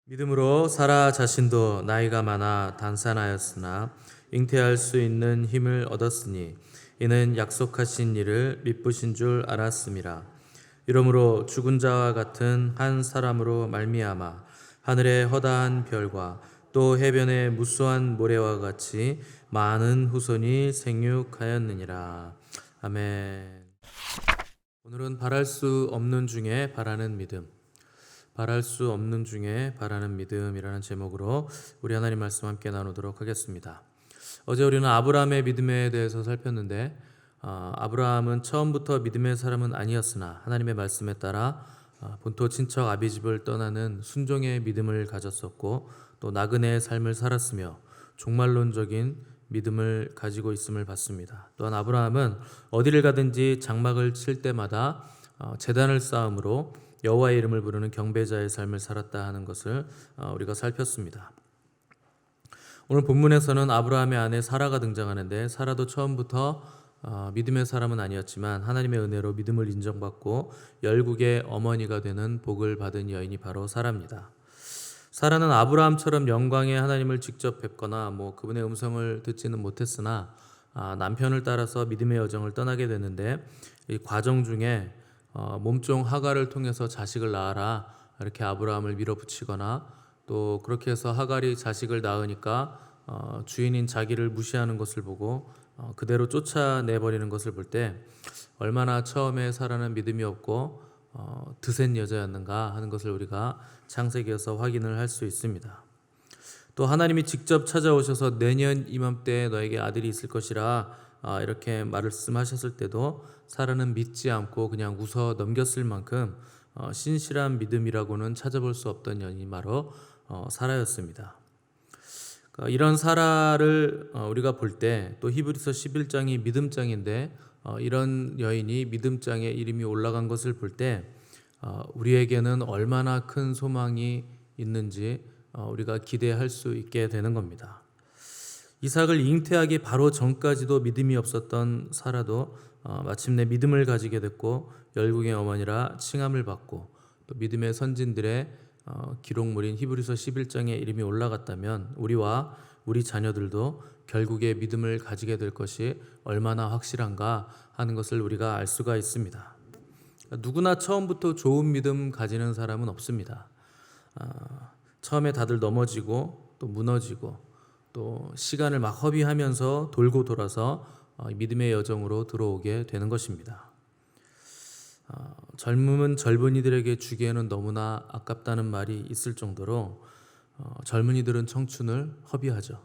믿음으로 사라 자신도 나이가 많아 단산하였으나 잉태할 수 있는 힘을 얻었으니 이는 약속하신 일을 미쁘신 줄 알았음이라. 이러므로 죽은 자와 같은 한 사람으로 말미암아 하늘의 허다한 별과 또 해변의 무수한 모래와 같이 많은 후손이 생육하였느니라. 아멘. 오늘은 바랄 수 없는 중에 바라는 믿음, 바랄 수 없는 중에 바라는 믿음이라는 제목으로 우리 하나님 말씀 함께 나누도록 하겠습니다. 어제 우리는 아브라함의 믿음에 대해서 살폈는데 아브라함은 처음부터 믿음의 사람은 아니었으나 하나님의 말씀에 따라 본토 친척 아비집을 떠나는 순종의 믿음을 가졌었고 또 나그네의 삶을 살았으며 종말론적인 믿음을 가지고 있음을 봤습니다. 또한 아브라함은 어디를 가든지 장막을 칠 때마다 제단을 쌓음으로 여호와의 이름을 부르는 경배자의 삶을 살았다 하는 것을 우리가 살폈습니다. 오늘 본문에서는 아브라함의 아내 사라가 등장하는데 사라도 처음부터 믿음의 사람은 아니었지만 하나님의 은혜로 믿음을 인정받고 열국의 어머니가 되는 복을 받은 여인이 바로 사라입니다. 사라는 아브라함처럼 영광의 하나님을 직접 뵙거나 그분의 음성을 듣지는 못했으나 남편을 따라서 믿음의 여정을 떠나게 되는데 이 과정 중에 몸종 하갈을 통해서 자식을 낳아라 이렇게 아브라함을 밀어붙이거나 또 그렇게 해서 하갈이 자식을 낳으니까 주인인 자기를 무시하는 것을 보고 그대로 쫓아내버리는 것을 볼 때 얼마나 처음에 사라는 믿음이 없고 드센 여자였는가 하는 것을 우리가 창세기에서 확인을 할 수 있습니다. 또 하나님이 직접 찾아오셔서 내년 이맘때에 너에게 아들이 있을 것이라 이렇게 말씀하셨을 때도 사라는 믿지 않고 그냥 웃어 넘겼을 만큼 신실한 믿음이라고는 찾아볼 수 없던 여인이 바로 사라였습니다. 이런 사라를 우리가 볼 때 또 히브리서 11장이 믿음장인데 이런 여인이 믿음장에 이름이 올라간 것을 볼 때 우리에게는 얼마나 큰 소망이 있는지 우리가 기대할 수 있게 되는 겁니다. 이삭을 잉태하기 바로 전까지도 믿음이 없었던 사라도 마침내 믿음을 가지게 됐고 열국의 어머니라 칭함을 받고 또 믿음의 선진들의 기록물인 히브리서 11장에 이름이 올라갔다면 우리와 우리 자녀들도 결국에 믿음을 가지게 될 것이 얼마나 확실한가 하는 것을 우리가 알 수가 있습니다. 누구나 처음부터 좋은 믿음 가지는 사람은 없습니다. 처음에 다들 넘어지고 또 무너지고 또 시간을 막 허비하면서 돌고 돌아서 믿음의 여정으로 들어오게 되는 것입니다. 젊음은 젊은이들에게 주기에는 너무나 아깝다는 말이 있을 정도로 젊은이들은 청춘을 허비하죠.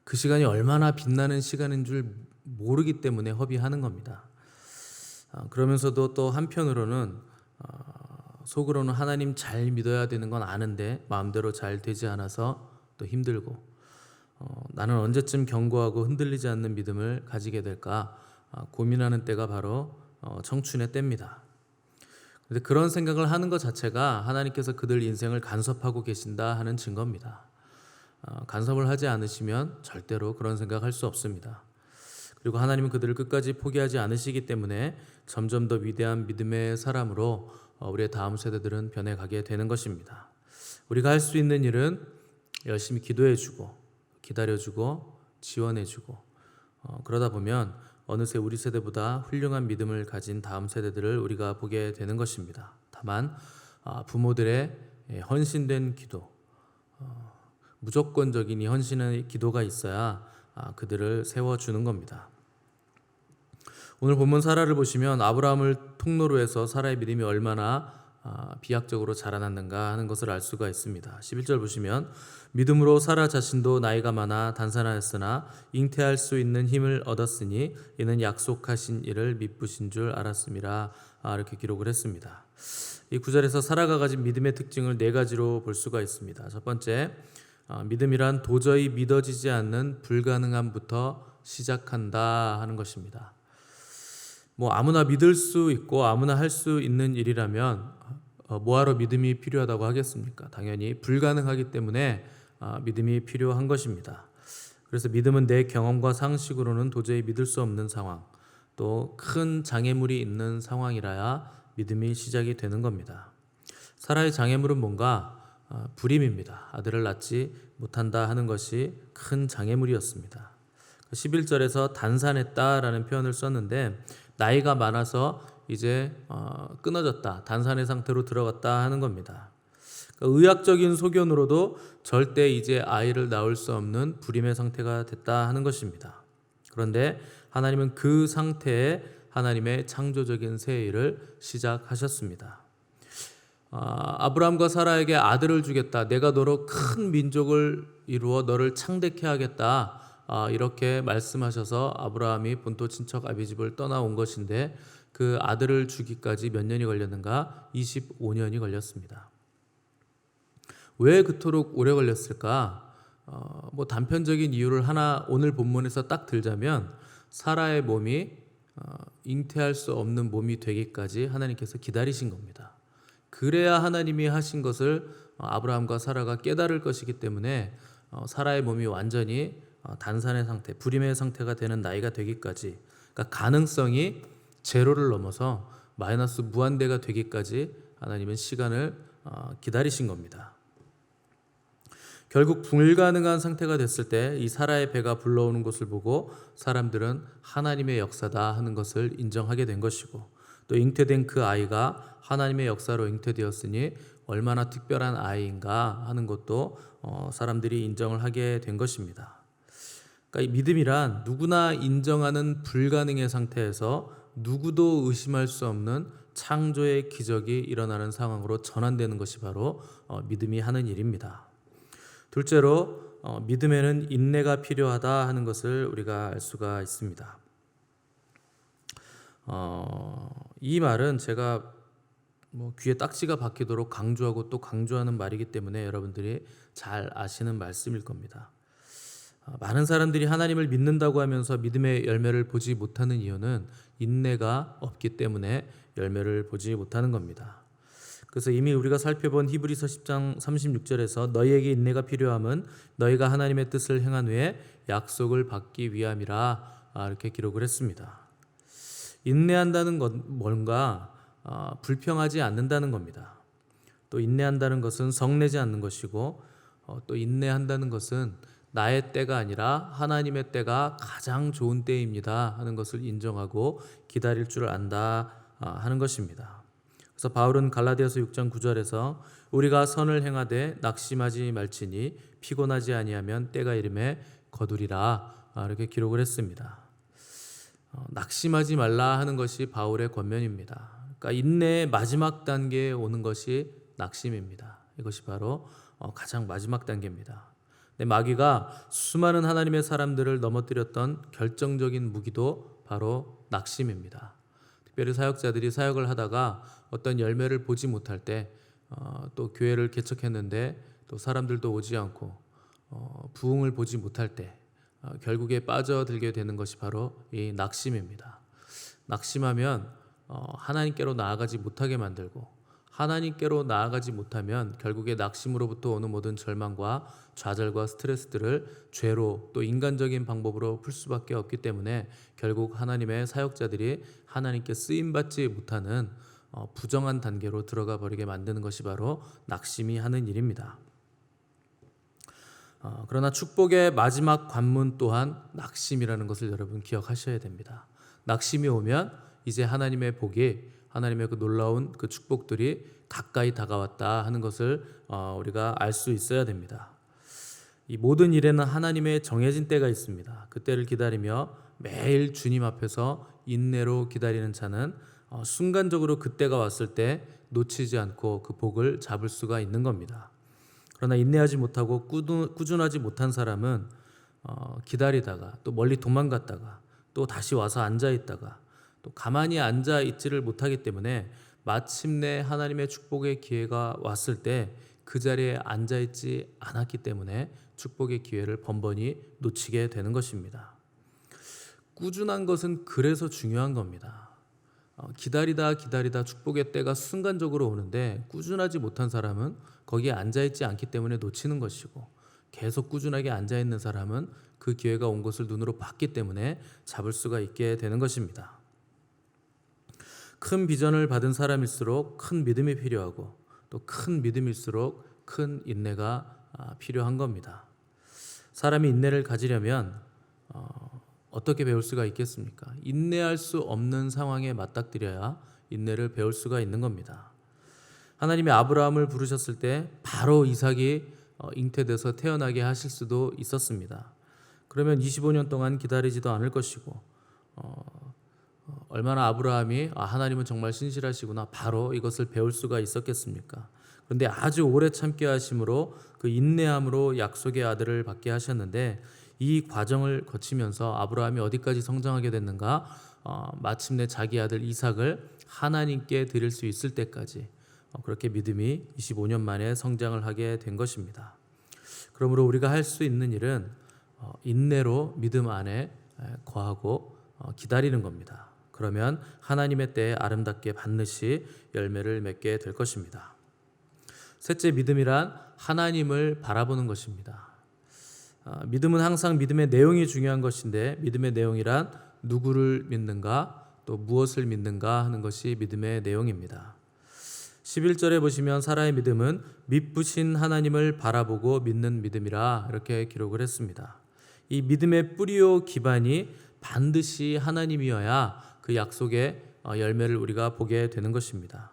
그 시간이 얼마나 빛나는 시간인 줄 모르기 때문에 허비하는 겁니다. 그러면서도 또 한편으로는 속으로는 하나님 잘 믿어야 되는 건 아는데 마음대로 잘 되지 않아서 또 힘들고 나는 언제쯤 견고하고 흔들리지 않는 믿음을 가지게 될까 고민하는 때가 바로 청춘의 때입니다. 그런데 그런 생각을 하는 것 자체가 하나님께서 그들 인생을 간섭하고 계신다 하는 증거입니다. 간섭을 하지 않으시면 절대로 그런 생각할 수 없습니다. 그리고 하나님은 그들을 끝까지 포기하지 않으시기 때문에 점점 더 위대한 믿음의 사람으로 우리의 다음 세대들은 변해가게 되는 것입니다. 우리가 할 수 있는 일은 열심히 기도해주고 기다려주고 지원해주고 그러다 보면 어느새 우리 세대보다 훌륭한 믿음을 가진 다음 세대들을 우리가 보게 되는 것입니다. 다만 부모들의 헌신된 기도, 무조건적인 이 헌신의 기도가 있어야 그들을 세워주는 겁니다. 오늘 본문 사라를 보시면 아브라함을 통로로 해서 사라의 믿음이 얼마나 비약적으로 자라났는가 하는 것을 알 수가 있습니다. 11절 보시면 믿음으로 사라 자신도 나이가 많아 단산하였으나 잉태할 수 있는 힘을 얻었으니 이는 약속하신 일을 미쁘신 줄 알았음이라 이렇게 기록을 했습니다. 이 구절에서 사라가 가진 믿음의 특징을 네 가지로 볼 수가 있습니다. 첫 번째, 믿음이란 도저히 믿어지지 않는 불가능함부터 시작한다 하는 것입니다. 아무나 믿을 수 있고 아무나 할 수 있는 일이라면 뭐하러 믿음이 필요하다고 하겠습니까? 당연히 불가능하기 때문에 믿음이 필요한 것입니다. 그래서 믿음은 내 경험과 상식으로는 도저히 믿을 수 없는 상황, 또 큰 장애물이 있는 상황이라야 믿음이 시작이 되는 겁니다. 사라의 장애물은 뭔가 불임입니다. 아들을 낳지 못한다 하는 것이 큰 장애물이었습니다. 11절에서 단산했다라는 표현을 썼는데 나이가 많아서 이제 끊어졌다, 단산의 상태로 들어갔다 하는 겁니다. 의학적인 소견으로도 절대 이제 아이를 낳을 수 없는 불임의 상태가 됐다 하는 것입니다. 그런데 하나님은 그 상태에 하나님의 창조적인 새 일을 시작하셨습니다. 아브라함과 사라에게 아들을 주겠다, 내가 너로 큰 민족을 이루어 너를 창대케 하겠다, 이렇게 말씀하셔서 아브라함이 본토 친척 아비집을 떠나온 것인데 그 아들을 주기까지 몇 년이 걸렸는가? 25년이 걸렸습니다. 왜 그토록 오래 걸렸을까? 단편적인 이유를 하나 오늘 본문에서 딱 들자면 사라의 몸이 잉태할 수 없는 몸이 되기까지 하나님께서 기다리신 겁니다. 그래야 하나님이 하신 것을 아브라함과 사라가 깨달을 것이기 때문에 사라의 몸이 완전히 단산의 상태, 불임의 상태가 되는 나이가 되기까지, 그러니까 가능성이 제로를 넘어서 마이너스 무한대가 되기까지 하나님은 시간을 기다리신 겁니다. 결국 불가능한 상태가 됐을 때 이 사라의 배가 불러오는 것을 보고 사람들은 하나님의 역사다 하는 것을 인정하게 된 것이고, 또 잉태된 그 아이가 하나님의 역사로 잉태되었으니 얼마나 특별한 아이인가 하는 것도 사람들이 인정을 하게 된 것입니다. 그러니까 이 믿음이란 누구나 인정하는 불가능의 상태에서 누구도 의심할 수 없는 창조의 기적이 일어나는 상황으로 전환되는 것이 바로 믿음이 하는 일입니다. 둘째로 믿음에는 인내가 필요하다 하는 것을 우리가 알 수가 있습니다. 이 말은 제가 귀에 딱지가 박히도록 강조하고 또 강조하는 말이기 때문에 여러분들이 잘 아시는 말씀일 겁니다. 많은 사람들이 하나님을 믿는다고 하면서 믿음의 열매를 보지 못하는 이유는 인내가 없기 때문에 열매를 보지 못하는 겁니다. 그래서 이미 우리가 살펴본 히브리서 10장 36절에서 너희에게 인내가 필요함은 너희가 하나님의 뜻을 행한 후에 약속을 받기 위함이라, 이렇게 기록을 했습니다. 인내한다는 건 뭔가 불평하지 않는다는 겁니다. 또 인내한다는 것은 성내지 않는 것이고, 또 인내한다는 것은 나의 때가 아니라 하나님의 때가 가장 좋은 때입니다 하는 것을 인정하고 기다릴 줄 안다 하는 것입니다. 그래서 바울은 갈라디아서 6장 9절에서 우리가 선을 행하되 낙심하지 말지니 피곤하지 아니하면 때가 이름에 거두리라, 이렇게 기록을 했습니다. 낙심하지 말라 하는 것이 바울의 권면입니다. 그러니까 인내의 마지막 단계에 오는 것이 낙심입니다. 이것이 바로 가장 마지막 단계입니다. 마귀가 수많은 하나님의 사람들을 넘어뜨렸던 결정적인 무기도 바로 낙심입니다. 특별히 사역자들이 사역을 하다가 어떤 열매를 보지 못할 때, 또 교회를 개척했는데 또 사람들도 오지 않고 부흥을 보지 못할 때 결국에 빠져들게 되는 것이 바로 이 낙심입니다. 낙심하면 하나님께로 나아가지 못하게 만들고, 하나님께로 나아가지 못하면 결국에 낙심으로부터 오는 모든 절망과 좌절과 스트레스들을 죄로 또 인간적인 방법으로 풀 수밖에 없기 때문에 결국 하나님의 사역자들이 하나님께 쓰임받지 못하는 부정한 단계로 들어가 버리게 만드는 것이 바로 낙심이 하는 일입니다. 그러나 축복의 마지막 관문 또한 낙심이라는 것을 여러분 기억하셔야 됩니다. 낙심이 오면 이제 하나님의 복이, 하나님의 그 놀라운 그 축복들이 가까이 다가왔다 하는 것을 우리가 알 수 있어야 됩니다. 이 모든 일에는 하나님의 정해진 때가 있습니다. 그 때를 기다리며 매일 주님 앞에서 인내로 기다리는 자는 순간적으로 그 때가 왔을 때 놓치지 않고 그 복을 잡을 수가 있는 겁니다. 그러나 인내하지 못하고 꾸준하지 못한 사람은 기다리다가 또 멀리 도망갔다가 또 다시 와서 앉아있다가 또 가만히 앉아있지를 못하기 때문에 마침내 하나님의 축복의 기회가 왔을 때 그 자리에 앉아있지 않았기 때문에 축복의 기회를 번번이 놓치게 되는 것입니다. 꾸준한 것은 그래서 중요한 겁니다. 기다리다 축복의 때가 순간적으로 오는데 꾸준하지 못한 사람은 거기에 앉아있지 않기 때문에 놓치는 것이고, 계속 꾸준하게 앉아 있는 사람은 그 기회가 온 것을 눈으로 봤기 때문에 잡을 수가 있게 되는 것입니다. 큰 비전을 받은 사람일수록 큰 믿음이 필요하고 또 큰 믿음일수록 큰 인내가 필요한 겁니다. 사람이 인내를 가지려면 어떻게 배울 수가 있겠습니까? 인내할 수 없는 상황에 맞닥뜨려야 인내를 배울 수가 있는 겁니다. 하나님이 아브라함을 부르셨을 때 바로 이삭이 잉태돼서 태어나게 하실 수도 있었습니다. 그러면 25년 동안 기다리지도 않을 것이고 얼마나 아브라함이 하나님은 정말 신실하시구나 바로 이것을 배울 수가 있었겠습니까? 그런데 아주 오래 참게 하심으로 그 인내함으로 약속의 아들을 받게 하셨는데 이 과정을 거치면서 아브라함이 어디까지 성장하게 됐는가? 마침내 자기 아들 이삭을 하나님께 드릴 수 있을 때까지 그렇게 믿음이 25년 만에 성장을 하게 된 것입니다. 그러므로 우리가 할 수 있는 일은 인내로 믿음 안에 거하고 기다리는 겁니다. 그러면 하나님의 때에 아름답게 반드시 열매를 맺게 될 것입니다. 셋째, 믿음이란 하나님을 바라보는 것입니다. 믿음은 항상 믿음의 내용이 중요한 것인데 믿음의 내용이란 누구를 믿는가 또 무엇을 믿는가 하는 것이 믿음의 내용입니다. 11절에 보시면 사라의 믿음은 미쁘신 하나님을 바라보고 믿는 믿음이라 이렇게 기록을 했습니다. 이 믿음의 뿌리요 기반이 반드시 하나님이어야 그 약속의 열매를 우리가 보게 되는 것입니다.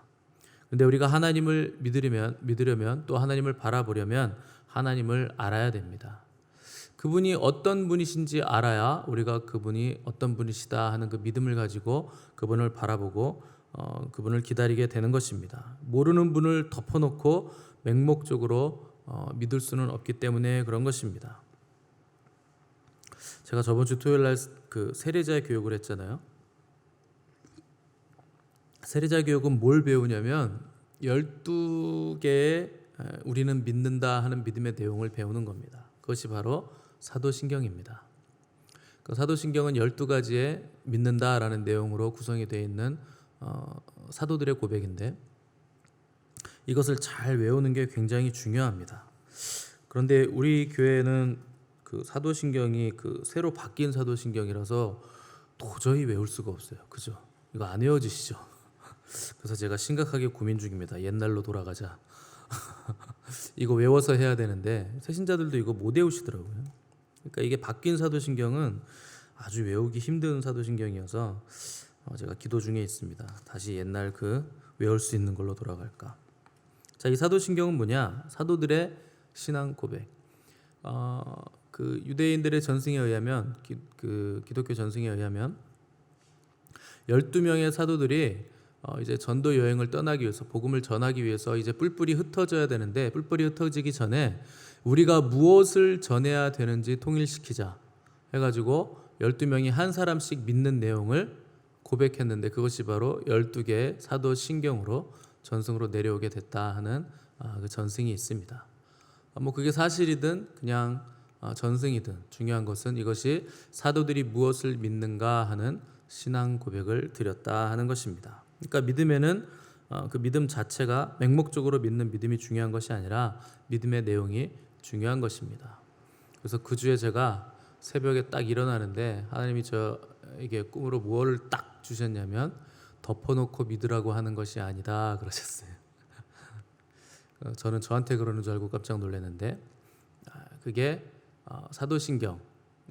그런데 우리가 하나님을 믿으려면 또 하나님을 바라보려면 하나님을 알아야 됩니다. 그분이 어떤 분이신지 알아야 우리가 그분이 어떤 분이시다 하는 그 믿음을 가지고 그분을 바라보고 그분을 기다리게 되는 것입니다. 모르는 분을 덮어놓고 맹목적으로 믿을 수는 없기 때문에 그런 것입니다. 제가 저번 주 토요일 날 그 세례자 교육을 했잖아요. 세례자 교육은 뭘 배우냐면 12개의 우리는 믿는다 하는 믿음의 내용을 배우는 겁니다. 그것이 바로 사도신경입니다. 그 사도신경은 12가지의 믿는다라는 내용으로 구성이 되어 있는 사도들의 고백인데 이것을 잘 외우는 게 굉장히 중요합니다. 그런데 우리 교회는 그 사도신경이 그 새로 바뀐 사도신경이라서 도저히 외울 수가 없어요. 그죠? 이거 안 외워지시죠? 그래서 제가 심각하게 고민 중입니다. 옛날로 돌아가자. 이거 외워서 해야 되는데 새신자들도 이거 못 외우시더라고요. 그러니까 이게 바뀐 사도신경은 아주 외우기 힘든 사도신경이어서 제가 기도 중에 있습니다. 다시 옛날 그 외울 수 있는 걸로 돌아갈까. 자, 이 사도신경은 뭐냐? 사도들의 신앙 고백. 그 유대인들의 전승에 의하면 그 기독교 전승에 의하면 12명의 사도들이 이제 전도 여행을 떠나기 위해서 복음을 전하기 위해서 이제 뿔뿔이 흩어져야 되는데 뿔뿔이 흩어지기 전에 우리가 무엇을 전해야 되는지 통일시키자 해가지고 12명이 한 사람씩 믿는 내용을 고백했는데 그것이 바로 12개의 사도신경으로 전승으로 내려오게 됐다 하는 그 전승이 있습니다. 뭐 그게 사실이든 그냥 전승이든 중요한 것은 이것이 사도들이 무엇을 믿는가 하는 신앙 고백을 드렸다 하는 것입니다. 그러니까 믿음에는 그 믿음 자체가 맹목적으로 믿는 믿음이 중요한 것이 아니라 믿음의 내용이 중요한 것입니다. 그래서 그 주에 제가 새벽에 딱 일어나는데 하나님이 저에게 꿈으로 무엇을 딱 주셨냐면 덮어놓고 믿으라고 하는 것이 아니다 그러셨어요. 저는 저한테 그러는 줄 알고 깜짝 놀랐는데 그게 사도신경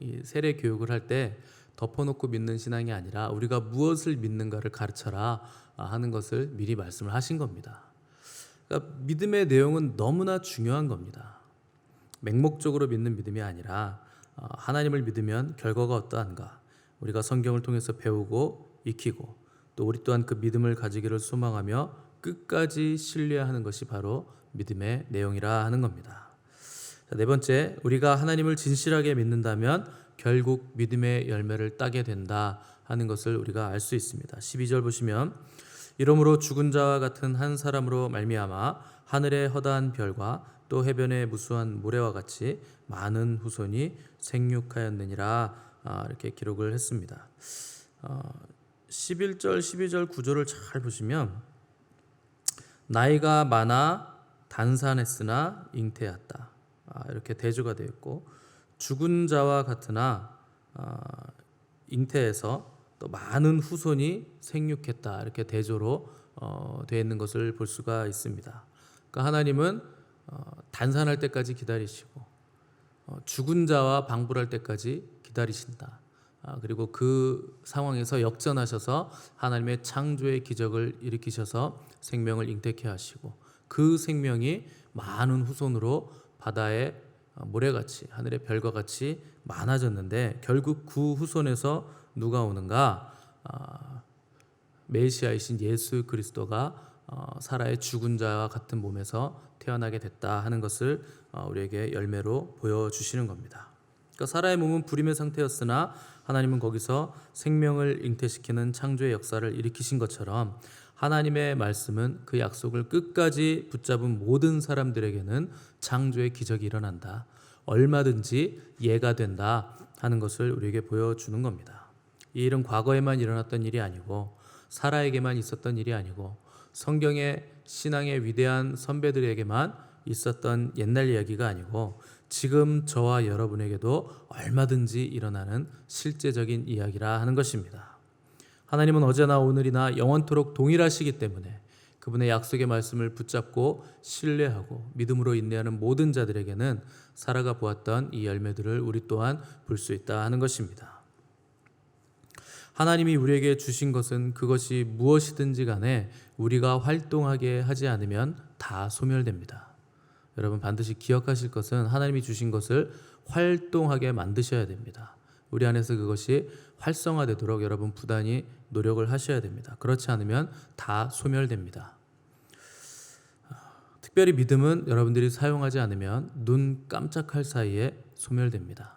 이 세례 교육을 할 때 덮어놓고 믿는 신앙이 아니라 우리가 무엇을 믿는가를 가르쳐라 하는 것을 미리 말씀을 하신 겁니다. 그러니까 믿음의 내용은 너무나 중요한 겁니다. 맹목적으로 믿는 믿음이 아니라 하나님을 믿으면 결과가 어떠한가 우리가 성경을 통해서 배우고 익히고 또 우리 또한 그 믿음을 가지기를 소망하며 끝까지 신뢰하는 것이 바로 믿음의 내용이라 하는 겁니다. 자, 네 번째, 우리가 하나님을 진실하게 믿는다면 결국 믿음의 열매를 따게 된다 하는 것을 우리가 알 수 있습니다. 12절 보시면 이러므로 죽은 자와 같은 한 사람으로 말미암아 하늘의 허다한 별과 또 해변의 무수한 모래와 같이 많은 후손이 생육하였느니라 이렇게 기록을 했습니다. 11절, 12절 구조를 잘 보시면 나이가 많아 단산했으나 잉태했다. 이렇게 대조가 되어 있고, 죽은 자와 같으나 잉태해서 또 많은 후손이 생육했다, 이렇게 대조로 되어 있는 것을 볼 수가 있습니다. 그러니까 하나님은 단산할 때까지 기다리시고 죽은 자와 방불할 때까지 기다리신다. 그리고 그 상황에서 역전하셔서 하나님의 창조의 기적을 일으키셔서 생명을 잉태케 하시고, 그 생명이 많은 후손으로 바다의 모래같이 하늘의 별과 같이 많아졌는데, 결국 그 후손에서 누가 오는가? 메시아이신 예수 그리스도가 사라의 죽은 자와 같은 몸에서 태어나게 됐다 하는 것을 우리에게 열매로 보여주시는 겁니다. 그러니까 사라의 몸은 불임의 상태였으나 하나님은 거기서 생명을 잉태시키는 창조의 역사를 일으키신 것처럼, 하나님의 말씀은 그 약속을 끝까지 붙잡은 모든 사람들에게는 창조의 기적이 일어난다, 얼마든지 예가 된다 하는 것을 우리에게 보여주는 겁니다. 이 일은 과거에만 일어났던 일이 아니고, 사라에게만 있었던 일이 아니고, 성경의 신앙의 위대한 선배들에게만 있었던 옛날 이야기가 아니고, 지금 저와 여러분에게도 얼마든지 일어나는 실제적인 이야기라 하는 것입니다. 하나님은 어제나 오늘이나 영원토록 동일하시기 때문에 그분의 약속의 말씀을 붙잡고 신뢰하고 믿음으로 인내하는 모든 자들에게는 사라가 보았던 이 열매들을 우리 또한 볼 수 있다 하는 것입니다. 하나님이 우리에게 주신 것은 그것이 무엇이든지 간에 우리가 활동하게 하지 않으면 다 소멸됩니다. 여러분 반드시 기억하실 것은, 하나님이 주신 것을 활동하게 만드셔야 됩니다. 우리 안에서 그것이 활성화되도록 여러분 부단히 노력을 하셔야 됩니다. 그렇지 않으면 다 소멸됩니다. 특별히 믿음은 여러분들이 사용하지 않으면 눈 깜짝할 사이에 소멸됩니다.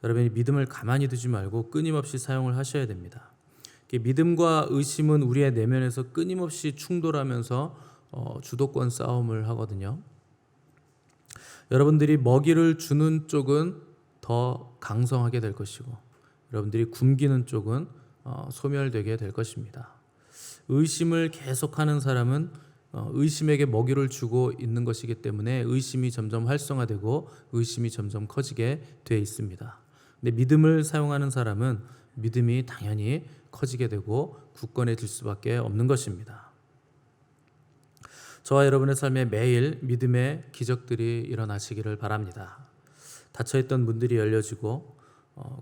여러분이 믿음을 가만히 두지 말고 끊임없이 사용을 하셔야 됩니다. 믿음과 의심은 우리의 내면에서 끊임없이 충돌하면서 주도권 싸움을 하거든요. 여러분들이 먹이를 주는 쪽은 더 강성하게 될 것이고, 여러분들이 굶기는 쪽은 소멸되게 될 것입니다. 의심을 계속하는 사람은 의심에게 먹이를 주고 있는 것이기 때문에 의심이 점점 활성화되고 의심이 점점 커지게 되어 있습니다. 근데 믿음을 사용하는 사람은 믿음이 당연히 커지게 되고 굳건해질 수밖에 없는 것입니다. 저와 여러분의 삶에 매일 믿음의 기적들이 일어나시기를 바랍니다. 닫혀있던 문들이 열려지고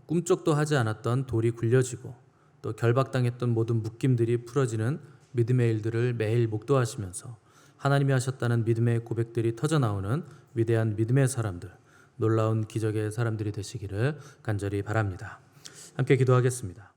꿈쩍도 하지 않았던 돌이 굴려지고, 또 결박당했던 모든 묶임들이 풀어지는 믿음의 일들을 매일 목도하시면서 하나님이 하셨다는 믿음의 고백들이 터져나오는 위대한 믿음의 사람들, 놀라운 기적의 사람들이 되시기를 간절히 바랍니다. 함께 기도하겠습니다.